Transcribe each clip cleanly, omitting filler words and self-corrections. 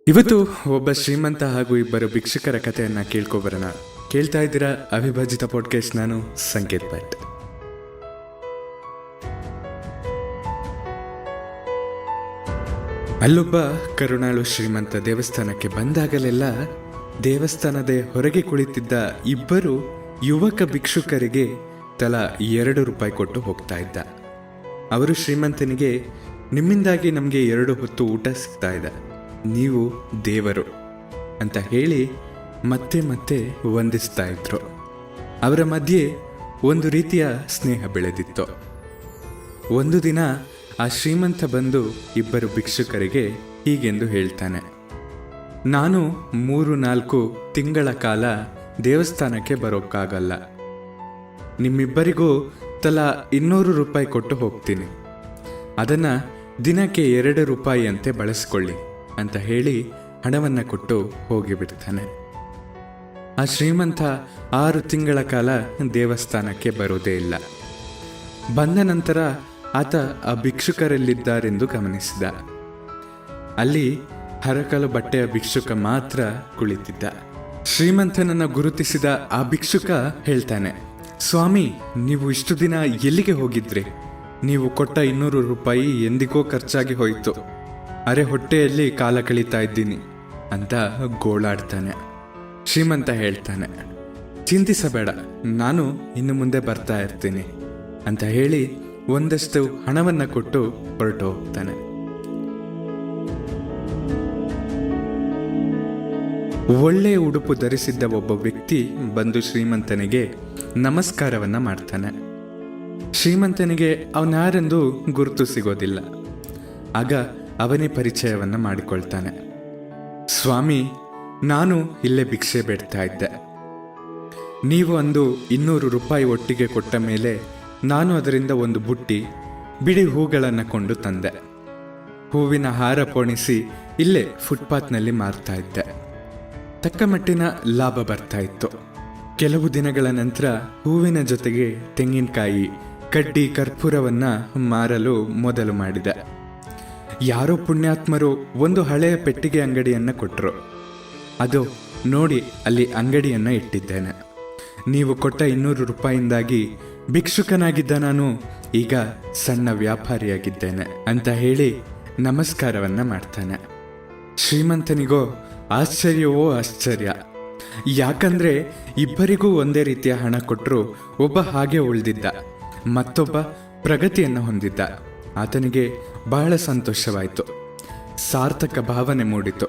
ಇವತ್ತು ಒಬ್ಬ ಶ್ರೀಮಂತ ಹಾಗೂ ಇಬ್ಬರು ಭಿಕ್ಷುಕರ ಕಥೆಯನ್ನ ಕೇಳ್ಕೊಬರೋಣ. ಕೇಳ್ತಾ ಇದ್ದೀರಾ ಅವಿಭಜಿತ ಪಾಡ್ಕಾಸ್ಟ್. ನಾನು ಸಂಕೇತ್ ಭಟ್. ಅಲ್ಲೊಬ್ಬ ಕರುಣಾಳು ಶ್ರೀಮಂತ ದೇವಸ್ಥಾನಕ್ಕೆ ಬಂದಾಗಲೆಲ್ಲ ದೇವಸ್ಥಾನದ ಹೊರಗೆ ಕುಳಿತಿದ್ದ ಇಬ್ಬರು ಯುವಕ ಭಿಕ್ಷುಕರಿಗೆ ತಲಾ ₹2 ಕೊಟ್ಟು ಹೋಗ್ತಾ ಇದ್ದ. ಅವರು ಶ್ರೀಮಂತನಿಗೆ, ನಿಮ್ಮಿಂದಾಗಿ ನಮಗೆ 2 ಹೊತ್ತು ಊಟ ಸಿಗ್ತಾ ಇದೆ, ನೀವು ದೇವರು ಅಂತ ಹೇಳಿ ಮತ್ತೆ ಮತ್ತೆ ವಂದಿಸ್ತಾ ಇದ್ರು. ಅವರ ಮಧ್ಯೆ ಒಂದು ರೀತಿಯ ಸ್ನೇಹ ಬೆಳೆದಿತ್ತು. ಒಂದು ದಿನ ಆ ಶ್ರೀಮಂತ ಬಂದು ಇಬ್ಬರು ಭಿಕ್ಷುಕರಿಗೆ ಹೀಗೆಂದು ಹೇಳ್ತಾನೆ, ನಾನು 3-4 ತಿಂಗಳ ಕಾಲ ದೇವಸ್ಥಾನಕ್ಕೆ ಬರೋಕ್ಕಾಗಲ್ಲ, ನಿಮ್ಮಿಬ್ಬರಿಗೂ ತಲಾ ₹200 ಕೊಟ್ಟು ಹೋಗ್ತೀನಿ, ಅದನ್ನು ದಿನಕ್ಕೆ ₹2 ಅಂತೆ ಬಳಸ್ಕೊಳ್ಳಿ ಅಂತ ಹೇಳಿ ಹಣವನ್ನು ಕೊಟ್ಟು ಹೋಗಿಬಿಡ್ತಾನೆ. ಆ ಶ್ರೀಮಂತ 6 ತಿಂಗಳ ಕಾಲ ದೇವಸ್ಥಾನಕ್ಕೆ ಬರೋದೇ ಇಲ್ಲ. ಬಂದ ನಂತರ ಆತ ಆ ಭಿಕ್ಷುಕರಲ್ಲಿದ್ದಾರೆಂದು ಗಮನಿಸಿದ. ಅಲ್ಲಿ ಹರಕಲು ಬಟ್ಟೆಯ ಭಿಕ್ಷುಕ ಮಾತ್ರ ಕುಳಿತಿದ್ದ. ಶ್ರೀಮಂತನನ್ನು ಗುರುತಿಸಿದ ಆ ಭಿಕ್ಷುಕ ಹೇಳ್ತಾನೆ, ಸ್ವಾಮಿ, ನೀವು ಇಷ್ಟು ದಿನ ಎಲ್ಲಿಗೆ ಹೋಗಿದ್ರಿ? ನೀವು ಕೊಟ್ಟ ₹200 ಎಂದಿಗೋ ಖರ್ಚಾಗಿ ಹೋಯಿತು, ಅರೆ ಹೊಟ್ಟೆಯಲ್ಲಿ ಕಾಲ ಕಳೀತಾ ಇದ್ದೀನಿ ಅಂತ ಗೋಳಾಡ್ತಾನೆ. ಶ್ರೀಮಂತ ಹೇಳ್ತಾನೆ, ಚಿಂತಿಸಬೇಡ, ನಾನು ಇನ್ನು ಮುಂದೆ ಬರ್ತಾ ಇರ್ತೀನಿ ಅಂತ ಹೇಳಿ ಒಂದಷ್ಟು ಹಣವನ್ನು ಕೊಟ್ಟು ಹೊರಟು ಹೋಗ್ತಾನೆ. ಒಳ್ಳೆ ಉಡುಪು ಧರಿಸಿದ್ದ ಒಬ್ಬ ವ್ಯಕ್ತಿ ಬಂದು ಶ್ರೀಮಂತನಿಗೆ ನಮಸ್ಕಾರವನ್ನ ಮಾಡ್ತಾನೆ. ಶ್ರೀಮಂತನಿಗೆ ಅವನಾರೆಂದು ಗುರುತು ಸಿಗೋದಿಲ್ಲ. ಆಗ ಅವನೇ ಪರಿಚಯವನ್ನ ಮಾಡಿಕೊಳ್ತಾನೆ. ಸ್ವಾಮಿ, ನಾನು ಇಲ್ಲೇ ಭಿಕ್ಷೆ ಬೇಡ್ತಾ ಇದ್ದೆ. ನೀವು ಅಂದು ₹200 ಒಟ್ಟಿಗೆ ಕೊಟ್ಟ ಮೇಲೆ ನಾನು ಅದರಿಂದ ಒಂದು ಬುಟ್ಟಿ ಬಿಡಿ ಹೂಗಳನ್ನು ಕೊಂಡು ತಂದೆ. ಹೂವಿನ ಹಾರ ಪೋಣಿಸಿ ಇಲ್ಲೇ ಫುಟ್ಪಾತ್ನಲ್ಲಿ ಮಾರ್ತಾ ಇದ್ದೆ. ತಕ್ಕ ಮಟ್ಟಿನ ಲಾಭ ಬರ್ತಾ ಇತ್ತು. ಕೆಲವು ದಿನಗಳ ನಂತರ ಹೂವಿನ ಜೊತೆಗೆ ತೆಂಗಿನಕಾಯಿ, ಕಡ್ಡಿ, ಕರ್ಪೂರವನ್ನ ಮಾರಲು ಮೊದಲು ಮಾಡಿದೆ. ಯಾರೋ ಪುಣ್ಯಾತ್ಮರು ಒಂದು ಹಳೆಯ ಪೆಟ್ಟಿಗೆ ಅಂಗಡಿಯನ್ನ ಕೊಟ್ಟರು. ಅದು ನೋಡಿ ಅಲ್ಲಿ ಅಂಗಡಿಯನ್ನ ಇಟ್ಟಿದ್ದೇನೆ. ನೀವು ಕೊಟ್ಟ ₹200 ಭಿಕ್ಷುಕನಾಗಿದ್ದ ನಾನು ಈಗ ಸಣ್ಣ ವ್ಯಾಪಾರಿಯಾಗಿದ್ದೇನೆ ಅಂತ ಹೇಳಿ ನಮಸ್ಕಾರವನ್ನ ಮಾಡ್ತಾನೆ. ಶ್ರೀಮಂತನಿಗೋ ಆಶ್ಚರ್ಯವೋ ಆಶ್ಚರ್ಯ. ಯಾಕಂದ್ರೆ ಇಬ್ಬರಿಗೂ ಒಂದೇ ರೀತಿಯ ಹಣ ಕೊಟ್ಟರು ಒಬ್ಬ ಹಾಗೆ ಉಳಿದಿದ್ದ, ಮತ್ತೊಬ್ಬ ಪ್ರಗತಿಯನ್ನು ಹೊಂದಿದ್ದ. ಆತನಿಗೆ ಬಹಳ ಸಂತೋಷವಾಯಿತು, ಸಾರ್ಥಕ ಭಾವನೆ ಮೂಡಿತು.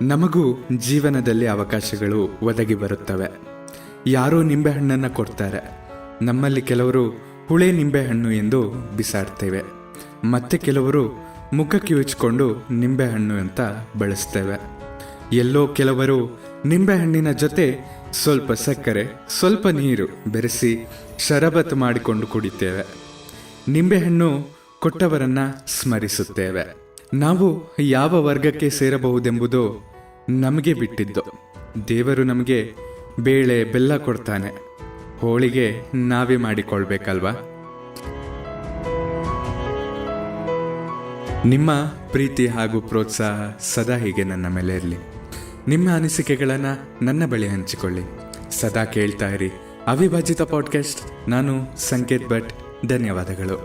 ನಮಗೂ ಜೀವನದಲ್ಲಿ ಅವಕಾಶಗಳು ಒದಗಿ ಬರುತ್ತವೆ. ಯಾರೋ ನಿಂಬೆಹಣ್ಣನ್ನು ಕೊಡ್ತಾರೆ, ನಮ್ಮಲ್ಲಿ ಕೆಲವರು ಹುಳೆ ನಿಂಬೆಹಣ್ಣು ಎಂದು ಬಿಸಾಡ್ತೇವೆ, ಮತ್ತೆ ಕೆಲವರು ಮುಖಕ್ಕೆ ಉಚ್ಕೊಂಡು ನಿಂಬೆಹಣ್ಣು ಅಂತ ಬಳಸ್ತೇವೆ. ಎಲ್ಲೋ ಕೆಲವರು ನಿಂಬೆಹಣ್ಣಿನ ಜೊತೆ ಸ್ವಲ್ಪ ಸಕ್ಕರೆ, ಸ್ವಲ್ಪ ನೀರು ಬೆರೆಸಿ ಶರಬತ್ ಮಾಡಿಕೊಂಡು ಕುಡಿತೇವೆ. ನಿಂಬೆಹಣ್ಣು ಕೊಟ್ಟವರನ್ನ ಸ್ಮರಿಸುತ್ತೇವೆ. ನಾವು ಯಾವ ವರ್ಗಕ್ಕೆ ಸೇರಬಹುದೆಂಬುದು ನಮಗೆ ಬಿಟ್ಟಿದ್ದು. ದೇವರು ನಮಗೆ ಬೇಳೆ ಬೆಲ್ಲ ಕೊಡ್ತಾನೆ, ಹೋಳಿಗೆ ನಾವೇ ಮಾಡಿಕೊಳ್ಬೇಕಲ್ವಾ? ನಿಮ್ಮ ಪ್ರೀತಿ ಹಾಗೂ ಪ್ರೋತ್ಸಾಹ ಸದಾ ಹೀಗೆ ನನ್ನ ಮೇಲೆ ಇರಲಿ. ನಿಮ್ಮ ಅನಿಸಿಕೆಗಳನ್ನು ನನ್ನ ಬಳಿ ಹಂಚಿಕೊಳ್ಳಿ. ಸದಾ ಕೇಳ್ತಾ ಇರಿ ಅವಿಭಜಿತ ಪಾಡ್ಕಾಸ್ಟ್. ನಾನು ಸಂಕೇತ್ ಭಟ್. ಧನ್ಯವಾದಗಳು.